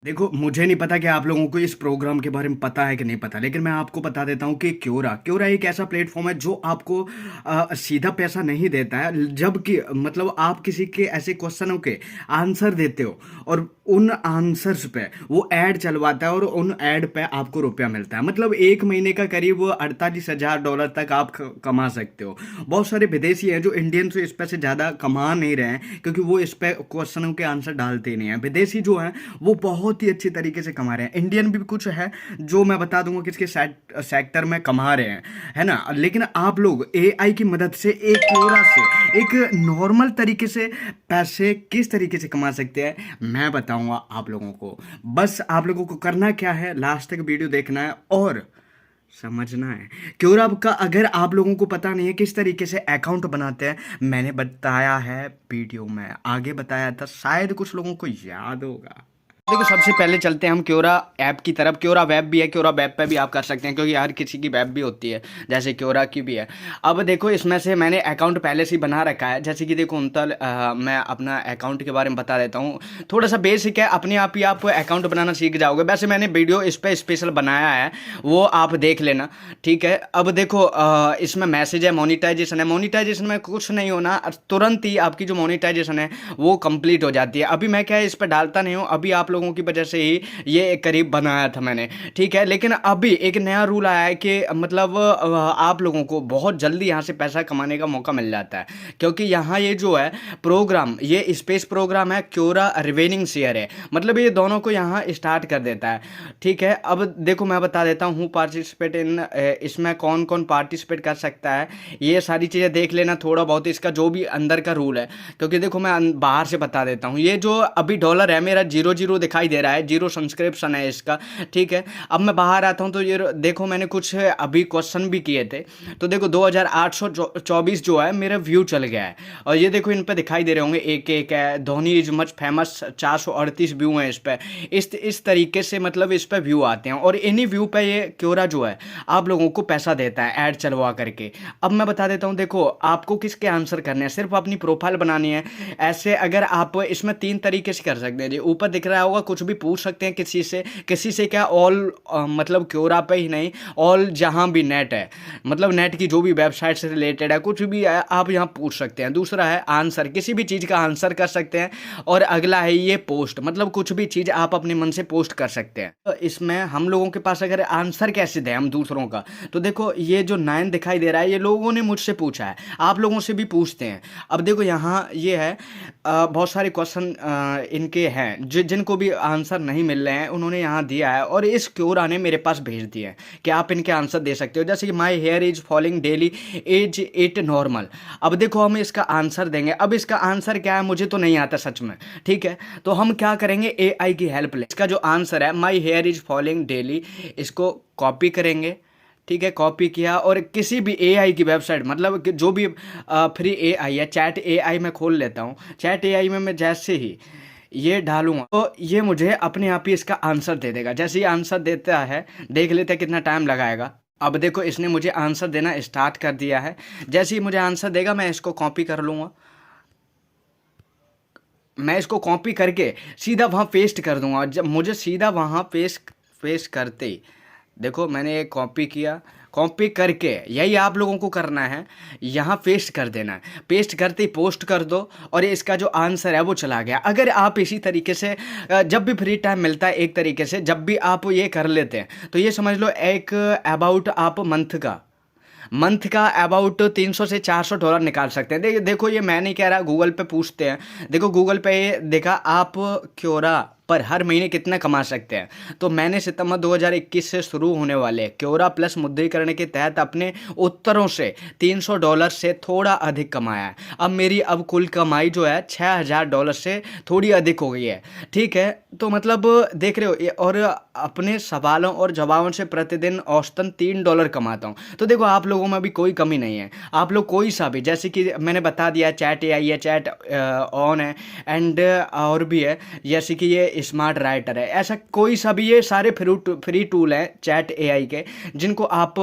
देखो, मुझे नहीं पता कि आप लोगों को इस प्रोग्राम के बारे में पता है कि नहीं पता, लेकिन मैं आपको बता देता हूँ कि क्योरा क्योरा एक ऐसा प्लेटफॉर्म है जो आपको सीधा पैसा नहीं देता है, जबकि मतलब आप किसी के ऐसे क्वेश्चनों के आंसर देते हो और उन आंसर्स पे वो ऐड चलवाता है और उन ऐड पे आपको रुपया मिलता है। मतलब एक महीने का करीब $48,000 तक आप कमा सकते हो। बहुत सारे विदेशी हैं जो इंडियन से इस पे से ज़्यादा कमा नहीं रहे हैं, क्योंकि वो इस पे क्वेश्चनों के आंसर डालते ही नहीं है। विदेशी जो हैं वो बहुत ही अच्छी तरीके से कमा रहे हैं। इंडियन भी कुछ है जो मैं बता दूंगा किसके सेक्टर में कमा रहे हैं, है ना। लेकिन आप लोग एआई की मदद से एक क्योरा से एक नॉर्मल तरीके से पैसे किस तरीके से कमा सकते हैं मैं बताऊंगा आप लोगों को। बस आप लोगों को करना क्या है, लास्ट तक वीडियो देखना है और समझना है। क्यों का अगर आप लोगों को पता नहीं है किस तरीके से अकाउंट बनाते हैं, मैंने बताया है वीडियो में, आगे बताया था, शायद कुछ लोगों को याद होगा। देखो, सबसे पहले चलते हैं हम क्योरा ऐप की तरफ। क्योरा वेब भी है, क्योरा वेब पे भी आप कर सकते हैं, क्योंकि हर किसी की वेब भी होती है, जैसे क्योरा की भी है। अब देखो, इसमें से मैंने अकाउंट पहले से ही बना रखा है। जैसे कि देखो उनतल मैं अपना अकाउंट के बारे में बता देता हूँ। थोड़ा सा बेसिक है, अपने आप ही आप अकाउंट बनाना सीख जाओगे। वैसे मैंने वीडियो इस पर स्पेशल बनाया है, वो आप देख लेना, ठीक है। अब देखो इसमें मैसेज है, मोनिटाइजेशन है। मोनिटाइजेशन में कुछ नहीं होना, तुरंत ही आपकी जो मोनिटाइजेशन है वो कंप्लीट हो जाती है। अभी मैं क्या है, इस पर डालता नहीं हूँ, अभी आप लोगों की वजह से ही ये एक करीब बनाया था मैंने, ठीक है। लेकिन अभी एक नया रूल आया है कि मतलब आप लोगों को बहुत जल्दी यहाँ से पैसा कमाने का मौका मिल जाता है, क्योंकि यहाँ ये जो है प्रोग्राम, ये स्पेस प्रोग्राम है, क्योरा रिवेनिंग शेयर है। मतलब ये दोनों को यहाँ स्टार्ट कर देता है, ठीक है। अब देखो मैं बता देता हूँ पार्टिसिपेट इन, इसमें कौन कौन पार्टिसिपेट कर सकता है, ये सारी चीज़ें देख लेना थोड़ा बहुत, इसका जो भी अंदर का रूल है। क्योंकि देखो मैं बाहर से बता देता हूँ, ये जो अभी डॉलर है मेरा 0 0 दिखाई दे रहा है, 0 सब्सक्रिप्शन है इसका, ठीक है। अब मैं बाहर आता हूँ तो ये देखो मैंने कुछ अभी क्वेश्चन भी किए थे, तो देखो 2824 जो है मेरा व्यू चल गया है। और ये देखो इन पे दिखाई दे रहे होंगे एक एक है, Dhoni is much famous, 438 view हैं इस पे। इस तरीके से मतलब इस पे व्यू आते हैं, और इन्हीं व्यू पे ये क्योरा जो है आप लोगों को पैसा देता है ऐड चलवा करके। अब मैं बता देता हूँ, देखो आपको किसके आंसर करने हैं, सिर्फ अपनी प्रोफाइल बनानी है। ऐसे अगर आप इसमें 3 तरीके से कर सकते हैं जी, ऊपर दिख रहा होगा, कुछ भी पूछ सकते हैं किसी से क्या, ऑल मतलब क्योरा पे ही नहीं, ऑल जहां भी नेट है, मतलब नेट की जो भी वेबसाइट से रिलेटेड है कुछ भी है, आप यहाँ पूछ सकते हैं। दूसरा है आंसर, किसी भी चीज़ का आंसर कर सकते हैं। और अगला है ये पोस्ट, मतलब कुछ भी चीज़ आप अपने मन से पोस्ट कर सकते हैं। तो इसमें हम लोगों के पास अगर आंसर कैसे दें हम दूसरों का, तो देखो ये जो 9 दिखाई दे रहा है, ये लोगों ने मुझसे पूछा है, आप लोगों से भी पूछते हैं। अब देखो यहाँ ये है, बहुत सारे क्वेश्चन इनके हैं जिनको भी आंसर नहीं मिल रहे हैं, उन्होंने यहाँ दिया है और इस क्योरा ने मेरे पास भेज दिया है कि आप इनके आंसर दे सकते हो। जैसे कि my hair is falling daily, as it normal. अब देखो हम इसका आंसर देंगे। अब इसका आंसर क्या है मुझे तो नहीं आता सच में, ठीक है। तो हम क्या करेंगे, एआई की हेल्प ले। इसका जो आंसर है माई हेयर इज फॉलिंग डेली, इसको कॉपी करेंगे, ठीक है। कॉपी किया और किसी भी एआई की वेबसाइट, मतलब कि जो भी फ्री एआई है, चैट एआई में खोल लेता हूँ। चैट एआई में मैं जैसे ही ये डालूंगा तो ये मुझे अपने आप ही इसका आंसर दे देगा। जैसे ही आंसर देता है, देख लेते हैं कितना टाइम लगाएगा। अब देखो इसने मुझे आंसर देना स्टार्ट कर दिया है। जैसे ही मुझे आंसर देगा मैं इसको कॉपी कर लूँगा, मैं इसको कॉपी करके सीधा वहाँ पेस्ट कर दूंगा। जब मुझे सीधा वहाँ पेस्ट पेस्ट करते ही देखो मैंने एक कॉपी किया, कॉपी करके यही आप लोगों को करना है, यहाँ पेस्ट कर देना है। पेस्ट करते ही पोस्ट कर दो और इसका जो आंसर है वो चला गया। अगर आप इसी तरीके से जब भी फ्री टाइम मिलता है, एक तरीके से जब भी आप ये कर लेते हैं, तो ये समझ लो एक अबाउट आप मंथ का अबाउट 300 से $400 निकाल सकते हैं। देखो ये मैं नहीं कह रहा, गूगल पे पूछते हैं। देखो गूगल पे ये देखा आप क्योरा पर हर महीने कितना कमा सकते हैं। तो मैंने सितंबर 2021 से शुरू होने वाले क्योरा प्लस मुद्रीकरण के तहत अपने उत्तरों से $300 से थोड़ा अधिक कमाया है। अब मेरी कुल कमाई जो है $6000 से थोड़ी अधिक हो गई है, ठीक है। तो मतलब देख रहे हो और अपने सवालों और जवाबों से प्रतिदिन औसतन $3 कमाता हूँ। तो देखो आप लोगों में भी कोई कमी नहीं है, आप लोग कोई सा भी, जैसे कि मैंने बता दिया चैट एआई है, चैट ऑन है, एंड और भी है, जैसे कि ये स्मार्ट राइटर है, ऐसा कोई सा भी, ये सारे फ्री टूल हैं चैट एआई के, जिनको आप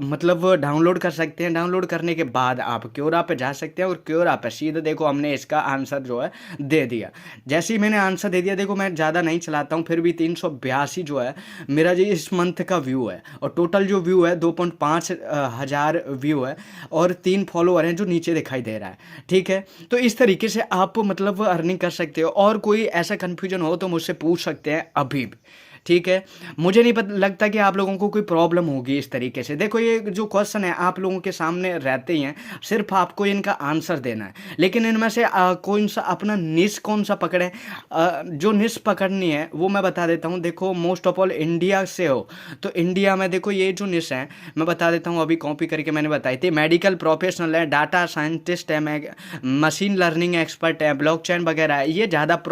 मतलब डाउनलोड कर सकते हैं। डाउनलोड करने के बाद आप क्योरा पे जा सकते हैं और क्योरा पे सीधे देखो हमने इसका आंसर जो है दे दिया। जैसे ही मैंने आंसर दे दिया, देखो मैं ज़्यादा नहीं चलाता हूँ, फिर भी 382 जो है मेरा जी इस मंथ का व्यू है, और टोटल जो व्यू है 2.5 हज़ार व्यू है, और 3 फॉलोअर हैं जो नीचे दिखाई दे रहा है। ठीक है, तो इस तरीके से आप मतलब अर्निंग कर सकते हो। और कोई ऐसा कन्फ्यूजन हो तो मुझसे पूछ सकते हैं अभी भी। ठीक है, मुझे नहीं पता लगता कि आप लोगों को कोई प्रॉब्लम होगी इस तरीके से। देखो ये जो क्वेश्चन है आप लोगों के सामने रहते ही हैं, सिर्फ आपको इनका आंसर देना है। लेकिन इनमें से कौन सा अपना निश कौन सा पकड़े, जो निश पकड़नी है वो मैं बता देता हूँ। देखो मोस्ट ऑफ ऑल इंडिया से हो तो इंडिया में देखो ये जो निश है मैं बता देता हूँ, अभी कॉपी करके मैंने बताई थी। मेडिकल प्रोफेशनल है, डाटा साइंटिस्ट है, मशीन लर्निंग एक्सपर्ट है, ब्लॉकचेन वगैरह है, ये ज़्यादा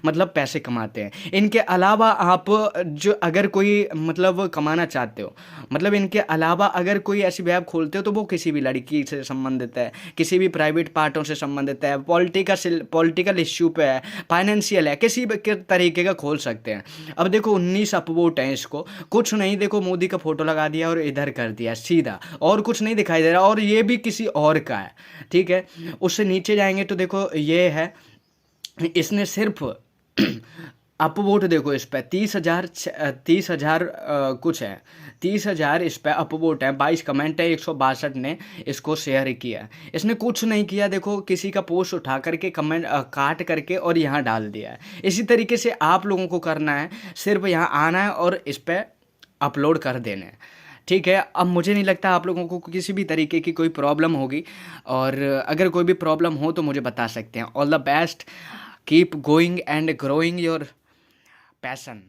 मतलब पैसे कमाते हैं। इनके अलावा आप जो अगर कोई मतलब कमाना चाहते हो, मतलब इनके अलावा अगर कोई ऐसी वेब खोलते हो तो वो किसी भी लड़की से संबंधित है, किसी भी प्राइवेट पार्टों से संबंधित है, पॉलिटिकल इश्यू पे है, फाइनेंशियल है, किसी भी तरीके का खोल सकते हैं। अब देखो 19 अपवोट हैं, इसको कुछ नहीं, देखो मोदी का फोटो लगा दिया और इधर कर दिया सीधा, और कुछ नहीं दिखाई दे रहा, और ये भी किसी और का है। ठीक है, उससे नीचे जाएंगे तो देखो ये है, इसने सिर्फ अपवोट देखो इस पर 30,000 कुछ है, 30,000 इस पर अपवोट है, 22 कमेंट है, 162 ने इसको शेयर किया। इसने कुछ नहीं किया, देखो किसी का पोस्ट उठा करके कमेंट काट करके और यहाँ डाल दिया है। इसी तरीके से आप लोगों को करना है, सिर्फ यहाँ आना है और इस पर अपलोड कर देना है। ठीक है, अब मुझे नहीं लगता आप लोगों को किसी भी तरीके की कोई प्रॉब्लम होगी, और अगर कोई भी प्रॉब्लम हो तो मुझे बता सकते हैं। All the best, keep going and growing your passion.